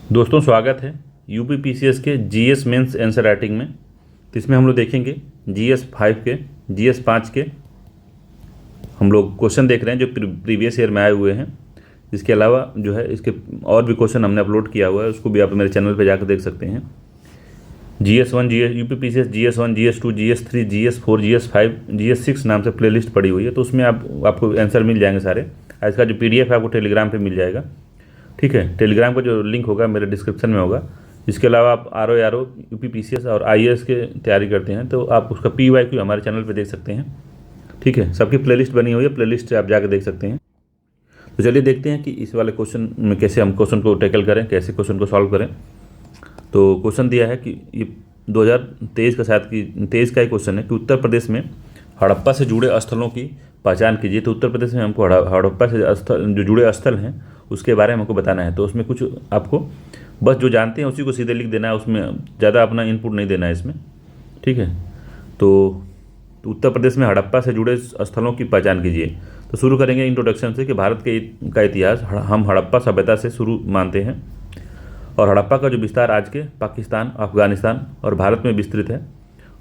दोस्तों स्वागत है यूपी पीसीएस के जीएस मेंस आंसर राइटिंग में। तो इसमें हम लोग देखेंगे जीएस 5 के जीएस 5 के हम लोग क्वेश्चन देख रहे हैं जो प्रीवियस ईयर में आए हुए हैं। इसके अलावा जो है इसके और भी क्वेश्चन हमने अपलोड किया हुआ है, उसको भी आप मेरे चैनल पे जाकर देख सकते हैं। GS1 UP PCS GS1 GS2 GS3 GS4 GS5 GS6 नाम से प्लेलिस्ट पड़ी हुई है, तो उसमें आपको आंसर मिल जाएंगे सारे। इसका जो PDF है आपको टेलीग्राम पे मिल जाएगा, ठीक है। टेलीग्राम का जो लिंक होगा मेरे डिस्क्रिप्शन में होगा। इसके अलावा आप RO यूपी पीसीएस और IAS के तैयारी करते हैं तो आप उसका PYQ हमारे चैनल पे देख सकते हैं, ठीक है। सबकी प्लेलिस्ट बनी हुई है, प्लेलिस्ट आप जाकर देख सकते हैं। तो चलिए देखते हैं कि इस वाले क्वेश्चन में कैसे हम क्वेश्चन को टैकल करें, कैसे क्वेश्चन को सॉल्व करें। तो क्वेश्चन दिया है कि ये 2023 का शायद कि 23 का ही क्वेश्चन है कि उत्तर प्रदेश में हड़प्पा से जुड़े स्थलों की पहचान कीजिए। तो उत्तर प्रदेश में हमको हड़प्पा से स्थल जो जुड़े स्थल हैं उसके बारे में हमको बताना है। तो उसमें कुछ आपको बस जो जानते हैं उसी को सीधे लिख देना है, उसमें ज़्यादा अपना इनपुट नहीं देना है इसमें, ठीक है। तो उत्तर प्रदेश में हड़प्पा से जुड़े स्थलों की पहचान कीजिए। तो शुरू करेंगे इंट्रोडक्शन से कि भारत का इतिहास हम हड़प्पा सभ्यता से शुरू मानते हैं और हड़प्पा का जो विस्तार आज के पाकिस्तान, अफगानिस्तान और भारत में विस्तृत है।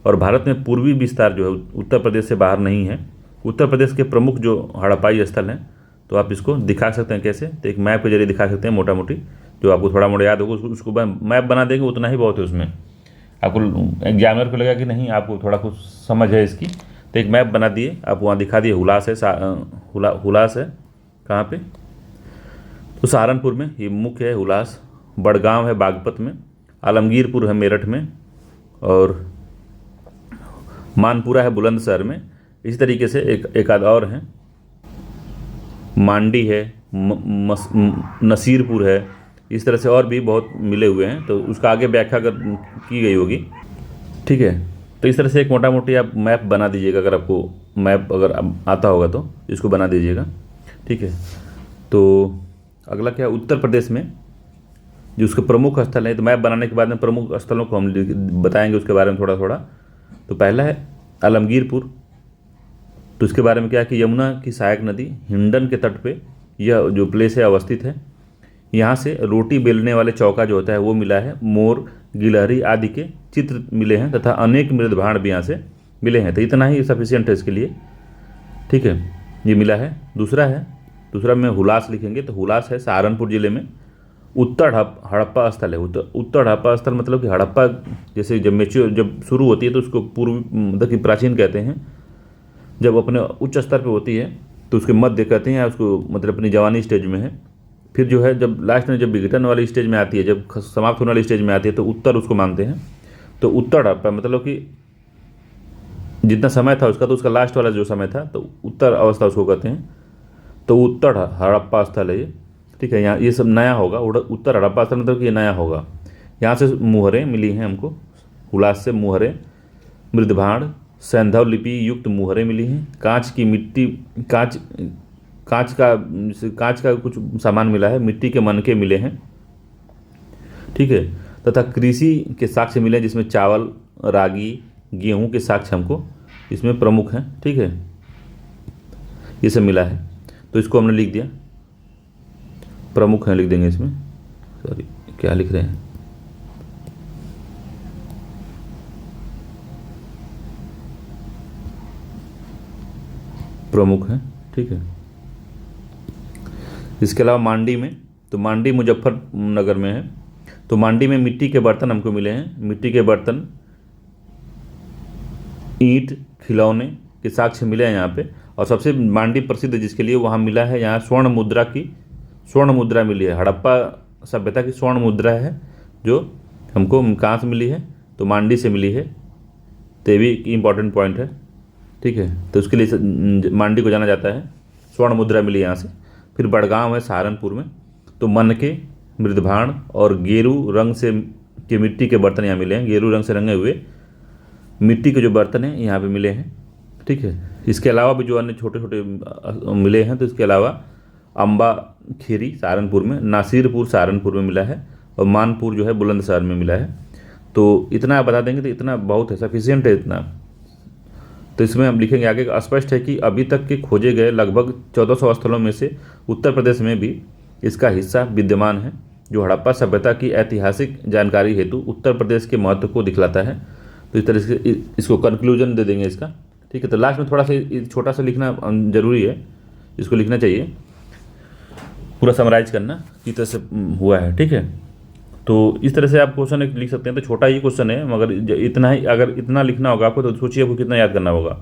और भारत में पूर्वी विस्तार जो है उत्तर प्रदेश से बाहर नहीं है। उत्तर प्रदेश के प्रमुख जो हड़प्पाई स्थल हैं तो आप इसको दिखा सकते हैं कैसे, तो एक मैप के जरिए दिखा सकते हैं मोटा मोटी, जो आपको थोड़ा मोटा याद होगा उसको मैप बना देंगे उतना ही बहुत है। उसमें आपको एग्जामिनर को लगा कि नहीं आपको थोड़ा कुछ समझ है इसकी, तो एक मैप बना दिए, आप वहाँ दिखा दिए। हुलास है, हुलास है कहाँ पे, तो सहारनपुर में ये मुख्य है हुलास। बड़गांव है बागपत में, आलमगीरपुर है मेरठ में, और मानपुरा है बुलंदशहर में। इसी तरीके से एक आध और हैं, मांडी है, नसीरपुर है, इस तरह से और भी बहुत मिले हुए हैं। तो उसका आगे व्याख्या की गई होगी, ठीक है। तो इस तरह से एक मोटा मोटी आप मैप बना दीजिएगा, अगर आपको मैप अगर आता होगा तो इसको बना दीजिएगा, ठीक है। तो अगला क्या है, उत्तर प्रदेश में जो उसके प्रमुख स्थल है, तो मैप बनाने के बाद में प्रमुख स्थलों को हम बताएंगे उसके बारे में थोड़ा थोड़ा। तो पहला है आलमगीरपुर। तो इसके बारे में क्या है कि यमुना की सहायक नदी हिंडन के तट पे यह जो प्लेस है अवस्थित है। यहाँ से रोटी बेलने वाले चौका जो होता है वो मिला है, मोर, गिलहरी आदि के चित्र मिले हैं तथा अनेक मृदभांड भी यहाँ से मिले हैं। तो इतना ही सफिशियंट है इसके लिए, ठीक है, ये मिला है। दूसरा में हुलास लिखेंगे, तो हुलास है सहारनपुर जिले में। उत्तर हड़प्पा स्थल है। उत्तर हड़प्पा स्थल मतलब कि हड़प्पा जैसे जब शुरू होती है तो उसको पूर्व मतलब कि प्राचीन कहते हैं। जब अपने उच्च स्तर पे होती है तो उसके मध्य कहते हैं, या उसको मतलब अपनी जवानी स्टेज में है। फिर जो है जब लास्ट में जब विघटन वाली स्टेज में आती है, जब समाप्त होने वाली स्टेज में आती है, तो उत्तर उसको मानते हैं। तो उत्तर हड़प्पा मतलब कि जितना समय था उसका, तो उसका लास्ट वाला जो समय था तो उत्तर अवस्था उसको कहते हैं। तो उत्तर हड़प्पा स्थल है ये, ठीक है। यहाँ ये सब नया होगा, उत्तर हड़प्पा स्थल मतलब कि ये नया होगा। यहाँ से मुहरें मिली हैं हमको, हुलास से मुहरें, मृदभांड, सैंधव लिपि युक्त मुहरें मिली हैं। कांच की मिट्टी, कांच का कुछ सामान मिला है, मिट्टी के मनके मिले हैं, ठीक है। तथा कृषि के साक्ष्य मिले जिसमें चावल, रागी, गेहूं के साक्ष्य हमको इसमें प्रमुख हैं, ठीक है। ये सब मिला है, तो इसको हमने लिख दिया, प्रमुख हैं लिख देंगे इसमें। सॉरी, क्या लिख रहे हैं, प्रमुख हैं, ठीक है। इसके अलावा मांडी में, तो मांडी मुजफ्फरनगर में है। तो मांडी में मिट्टी के बर्तन हमको मिले हैं, मिट्टी के बर्तन, ईंट, खिलौने के साक्ष्य मिले हैं यहाँ पे। और सबसे मांडी प्रसिद्ध जिसके लिए वहाँ मिला है, यहाँ स्वर्ण मुद्रा मिली है। हड़प्पा सभ्यता की स्वर्ण मुद्रा है जो हमको कहाँ से मिली है, तो मांडी से मिली है। तो ये भी इम्पॉर्टेंट पॉइंट है, ठीक है। तो उसके लिए मांडी को जाना जाता है, स्वर्ण मुद्रा मिली यहाँ से। फिर बड़गांव है सहारनपुर में। तो मनके, मृदभांड और गेरू रंग से के मिट्टी के बर्तन यहाँ मिले हैं। गेरू रंग से रंगे हुए मिट्टी के जो बर्तन हैं यहाँ पे मिले हैं, ठीक है। इसके अलावा भी जो अन्य छोटे छोटे मिले हैं, तो इसके अलावा अम्बा खेरी सहारनपुर में, नासिरपुर सहारनपुर में मिला है, और मानपुर जो है बुलंदशहर में मिला है। तो इतना आप बता देंगे तो इतना बहुत है, सफिशियंट है इतना। तो इसमें हम लिखेंगे आगे, स्पष्ट है कि अभी तक के खोजे गए लगभग 1400 स्थलों में से उत्तर प्रदेश में भी इसका हिस्सा विद्यमान है। जो हड़प्पा सभ्यता की ऐतिहासिक जानकारी हेतु उत्तर प्रदेश के महत्व को दिखलाता है। तो इस तरह से इसको कंक्लूजन दे देंगे इसका। ठीक है, तो लास्ट में थोड़ा सा छोटा सा लिखना जरूरी है, इसको लिखना चाहिए, पूरा समराइज करना किस तरह से हुआ है। ठीक है, तो इस तरह से आप क्वेश्चन एक लिख सकते हैं। तो छोटा ही क्वेश्चन है, मगर इतना ही अगर इतना लिखना होगा आपको, तो सोचिए आपको कितना याद करना होगा।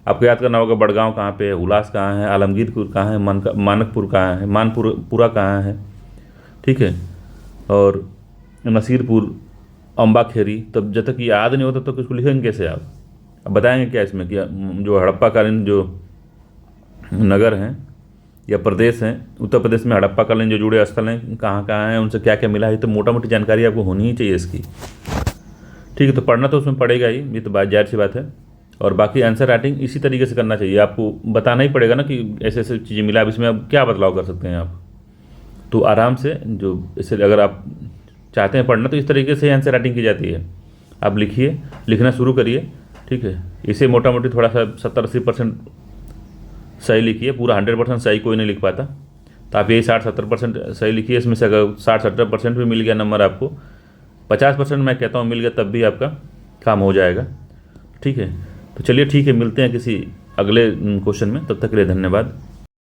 आपको याद करना होगा बड़गांव कहाँ पे है, हुलास कहाँ है, आलमगीरपुर कहाँ है, मानकपुर कहाँ है, मानपुरा कहाँ है। ठीक है, और नसीरपुर, अम्बाखेरी। तब जब तक याद नहीं होता तो किसको लिखेंगे कैसे आप? अब बताएंगे क्या इसमें कि जो हड़प्पा कालीन जो नगर हैं या प्रदेश हैं, उत्तर प्रदेश में हड़प्पा कालीन जो जुड़े स्थल हैं कहाँ कहाँ हैं, उनसे क्या क्या मिला है, तो मोटा मोटी जानकारी आपको होनी ही चाहिए इसकी। ठीक है, तो पढ़ना तो उसमें पड़ेगा ही, ये तो बात जाहिर सी बात है। और बाकी आंसर राइटिंग इसी तरीके से करना चाहिए, आपको बताना ही पड़ेगा ना कि ऐसे ऐसे चीज़ें मिला, अब इसमें अब क्या बदलाव कर सकते हैं आप। तो आराम से जो इसे अगर आप चाहते हैं पढ़ना, तो इस तरीके से आंसर राइटिंग की जाती है। आप लिखिए, लिखना शुरू करिए। ठीक है, इसे मोटा मोटी थोड़ा सा 70-80% सही लिखिए, पूरा 100% सही कोई नहीं लिख पाता। तो आप यही 60-70% सही लिखिए। इसमें से अगर 60-70% भी मिल गया नंबर आपको, 50% मैं कहता हूँ मिल गया, तब भी आपका काम हो जाएगा। ठीक है, तो चलिए ठीक है, मिलते हैं किसी अगले क्वेश्चन में, तब तक के लिए धन्यवाद।